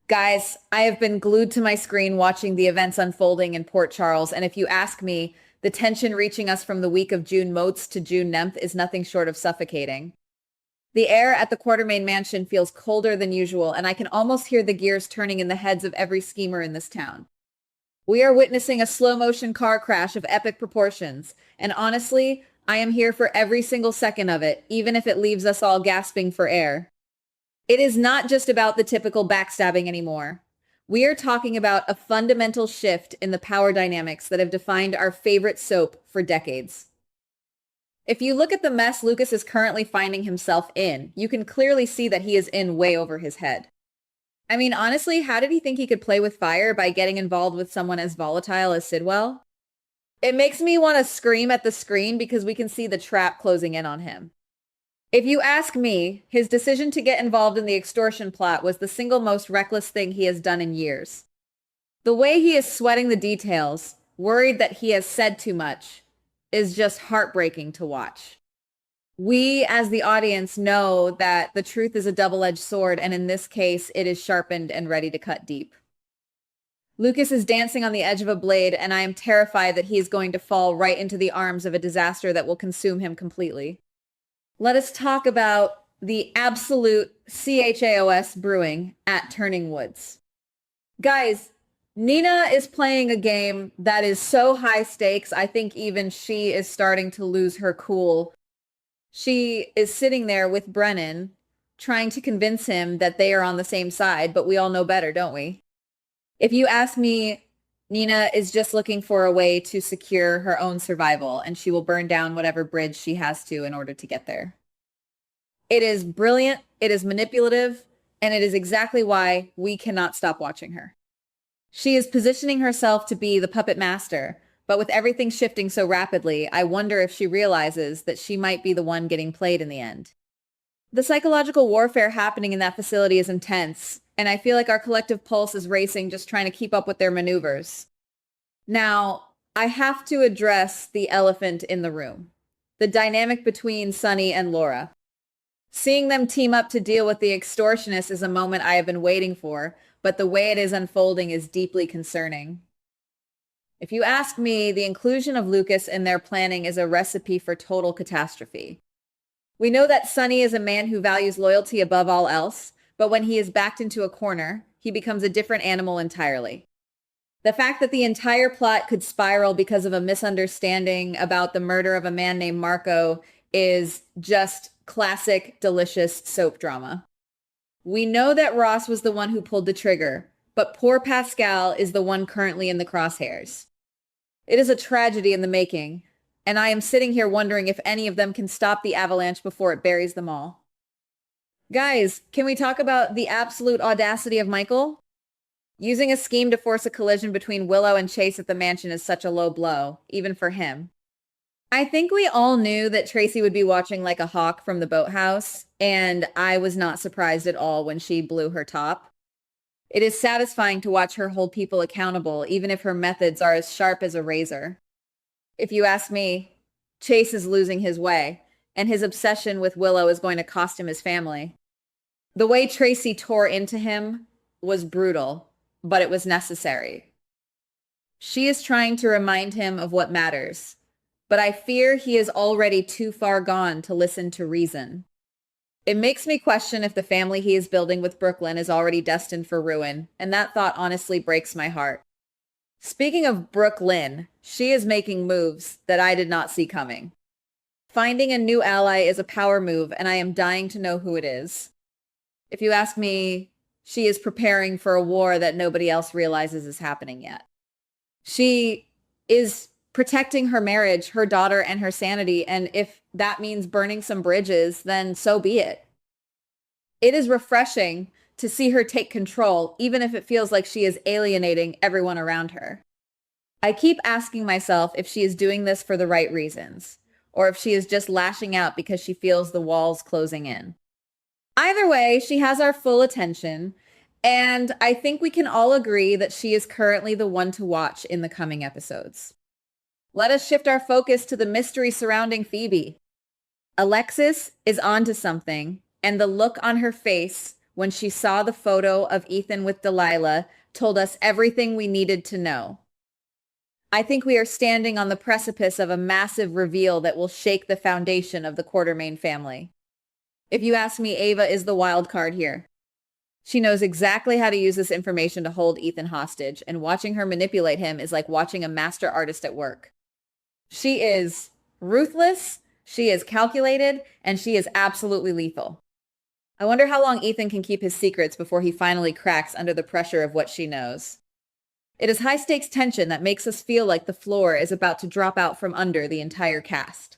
Guys, I have been glued to my screen watching the events unfolding in Port Charles, and if you ask me, the tension reaching us from the week of June Moats to June 9th is nothing short of suffocating. The air at the Quartermain mansion feels colder than usual, and I can almost hear the gears turning in the heads of every schemer in this town. We are witnessing a slow motion car crash of epic proportions, and honestly, I am here for every single second of it, even if it leaves us all gasping for air. It is not just about the typical backstabbing anymore. We are talking about a fundamental shift in the power dynamics that have defined our favorite soap for decades. If you look at the mess Lucas is currently finding himself in, you can clearly see that he is in way over his head. I mean, honestly, how did he think he could play with fire by getting involved with someone as volatile as Sidwell? It makes me want to scream at the screen because we can see the trap closing in on him. If you ask me, his decision to get involved in the extortion plot was the single most reckless thing he has done in years. The way he is sweating the details, worried that he has said too much, is just heartbreaking to watch. We, as the audience, know that the truth is a double-edged sword, and in this case, it is sharpened and ready to cut deep. Lucas is dancing on the edge of a blade, and I am terrified that he is going to fall right into the arms of a disaster that will consume him completely. Let us talk about the absolute CHAOS brewing at Turning Woods. Guys, Nina is playing a game that is so high stakes, I think even she is starting to lose her cool. She is sitting there with Brennan, trying to convince him that they are on the same side, but we all know better, don't we? If you ask me, Nina is just looking for a way to secure her own survival, and she will burn down whatever bridge she has to in order to get there. It is brilliant, it is manipulative, and it is exactly why we cannot stop watching her. She is positioning herself to be the puppet master, but with everything shifting so rapidly, I wonder if she realizes that she might be the one getting played in the end. The psychological warfare happening in that facility is intense, and I feel like our collective pulse is racing just trying to keep up with their maneuvers. Now, I have to address the elephant in the room, the dynamic between Sunny and Laura. Seeing them team up to deal with the extortionist is a moment I have been waiting for, but the way it is unfolding is deeply concerning. If you ask me, the inclusion of Lucas in their planning is a recipe for total catastrophe. We know that Sunny is a man who values loyalty above all else, but when he is backed into a corner, he becomes a different animal entirely. The fact that the entire plot could spiral because of a misunderstanding about the murder of a man named Marco is just classic, delicious soap drama. We know that Ross was the one who pulled the trigger, but poor Pascal is the one currently in the crosshairs. It is a tragedy in the making, and I am sitting here wondering if any of them can stop the avalanche before it buries them all. Guys, can we talk about the absolute audacity of Michael? Using a scheme to force a collision between Willow and Chase at the mansion is such a low blow, even for him. I think we all knew that Tracy would be watching like a hawk from the boathouse, and I was not surprised at all when she blew her top. It is satisfying to watch her hold people accountable, even if her methods are as sharp as a razor. If you ask me, Chase is losing his way, and his obsession with Willow is going to cost him his family. The way Tracy tore into him was brutal, but it was necessary. She is trying to remind him of what matters, but I fear he is already too far gone to listen to reason. It makes me question if the family he is building with Brooklyn is already destined for ruin, and that thought honestly breaks my heart. Speaking of Brooklyn, she is making moves that I did not see coming. Finding a new ally is a power move, and I am dying to know who it is. If you ask me, she is preparing for a war that nobody else realizes is happening yet. She is protecting her marriage, her daughter, and her sanity, and if that means burning some bridges, then so be it. It is refreshing to see her take control, even if it feels like she is alienating everyone around her. I keep asking myself if she is doing this for the right reasons, or if she is just lashing out because she feels the walls closing in. Either way, she has our full attention, and I think we can all agree that she is currently the one to watch in the coming episodes. Let us shift our focus to the mystery surrounding Phoebe. Alexis is onto something, and the look on her face when she saw the photo of Ethan with Delilah, told us everything we needed to know. I think we are standing on the precipice of a massive reveal that will shake the foundation of the Quartermain family. If you ask me, Ava is the wild card here. She knows exactly how to use this information to hold Ethan hostage, and watching her manipulate him is like watching a master artist at work. She is ruthless, she is calculated, and she is absolutely lethal. I wonder how long Ethan can keep his secrets before he finally cracks under the pressure of what she knows. It is high-stakes tension that makes us feel like the floor is about to drop out from under the entire cast.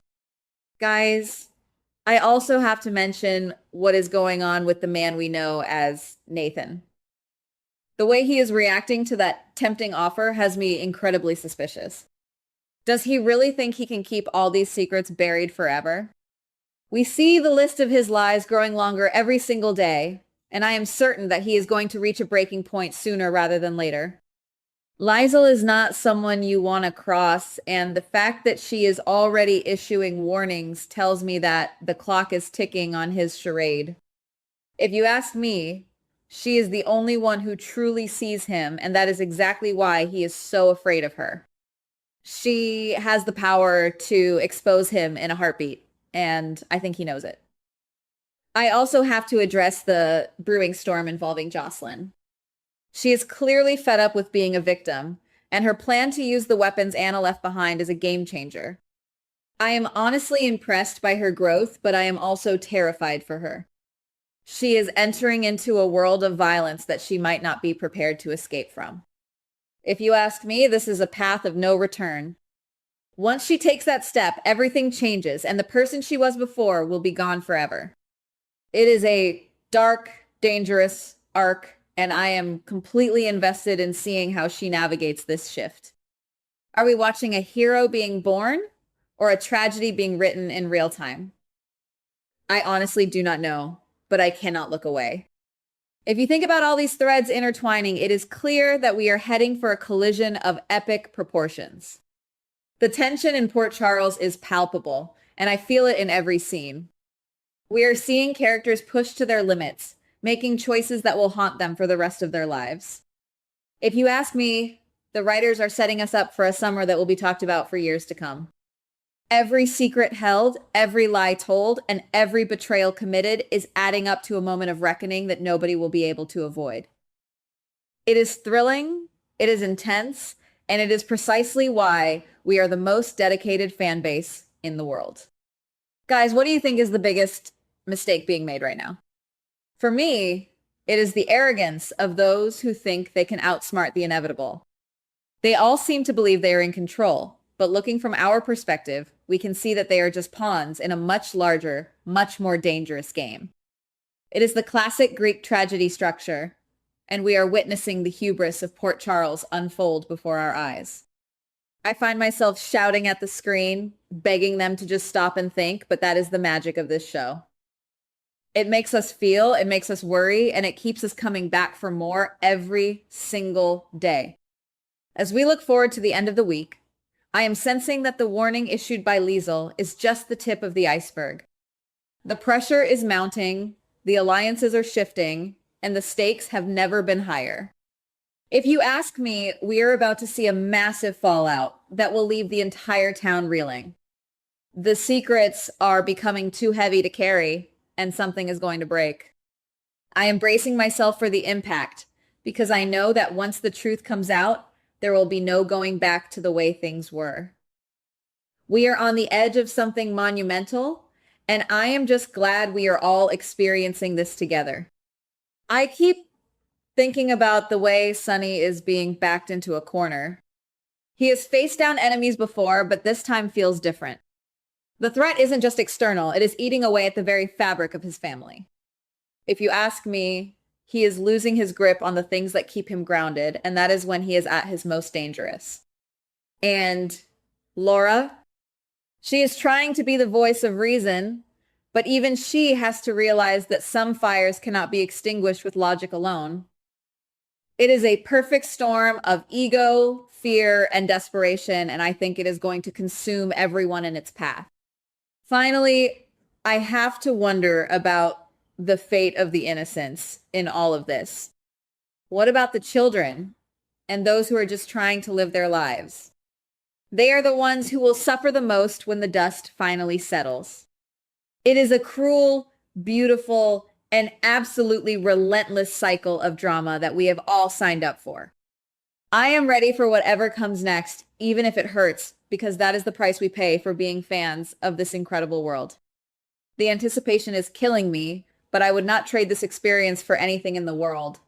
Guys, I also have to mention what is going on with the man we know as Nathan. The way he is reacting to that tempting offer has me incredibly suspicious. Does he really think he can keep all these secrets buried forever? We see the list of his lies growing longer every single day, and I am certain that he is going to reach a breaking point sooner rather than later. Liesl is not someone you want to cross, and the fact that she is already issuing warnings tells me that the clock is ticking on his charade. If you ask me, she is the only one who truly sees him, and that is exactly why he is so afraid of her. She has the power to expose him in a heartbeat, and I think he knows it. I also have to address the brewing storm involving Jocelyn. She is clearly fed up with being a victim, and her plan to use the weapons Anna left behind is a game changer. I am honestly impressed by her growth, but I am also terrified for her. She is entering into a world of violence that she might not be prepared to escape from. If you ask me, this is a path of no return. Once she takes that step, everything changes, and the person she was before will be gone forever. It is a dark, dangerous arc, and I am completely invested in seeing how she navigates this shift. Are we watching a hero being born or a tragedy being written in real time? I honestly do not know, but I cannot look away. If you think about all these threads intertwining, it is clear that we are heading for a collision of epic proportions. The tension in Port Charles is palpable, and I feel it in every scene. We are seeing characters push to their limits, making choices that will haunt them for the rest of their lives. If you ask me, the writers are setting us up for a summer that will be talked about for years to come. Every secret held, every lie told, and every betrayal committed is adding up to a moment of reckoning that nobody will be able to avoid. It is thrilling, it is intense, and it is precisely why we are the most dedicated fan base in the world. Guys, what do you think is the biggest mistake being made right now? For me, it is the arrogance of those who think they can outsmart the inevitable. They all seem to believe they are in control, but looking from our perspective, we can see that they are just pawns in a much larger, much more dangerous game. It is the classic Greek tragedy structure, and we are witnessing the hubris of Port Charles unfold before our eyes. I find myself shouting at the screen, begging them to just stop and think, but that is the magic of this show. It makes us feel, it makes us worry, and it keeps us coming back for more every single day. As we look forward to the end of the week, I am sensing that the warning issued by Liesl is just the tip of the iceberg. The pressure is mounting, the alliances are shifting, and the stakes have never been higher. If you ask me, we are about to see a massive fallout that will leave the entire town reeling. The secrets are becoming too heavy to carry, and something is going to break. I am bracing myself for the impact because I know that once the truth comes out, there will be no going back to the way things were. We are on the edge of something monumental, and I am just glad we are all experiencing this together. I keep thinking about the way Sonny is being backed into a corner. He has faced down enemies before, but this time feels different. The threat isn't just external, it is eating away at the very fabric of his family. If you ask me, he is losing his grip on the things that keep him grounded, and that is when he is at his most dangerous. And Laura, she is trying to be the voice of reason, but even she has to realize that some fires cannot be extinguished with logic alone. It is a perfect storm of ego, fear, and desperation, and I think it is going to consume everyone in its path. Finally, I have to wonder about the fate of the innocents in all of this? What about the children and those who are just trying to live their lives? They are the ones who will suffer the most when the dust finally settles. It is a cruel, beautiful, and absolutely relentless cycle of drama that we have all signed up for. I am ready for whatever comes next, even if it hurts, because that is the price we pay for being fans of this incredible world. The anticipation is killing me, but I would not trade this experience for anything in the world.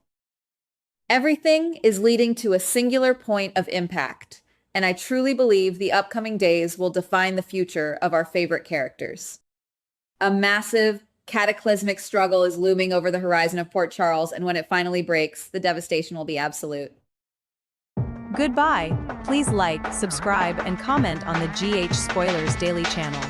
Everything is leading to a singular point of impact, and I truly believe the upcoming days will define the future of our favorite characters. A massive, cataclysmic struggle is looming over the horizon of Port Charles, and when it finally breaks, the devastation will be absolute. Goodbye. Please like, subscribe, and comment on the GH Spoilers Daily channel.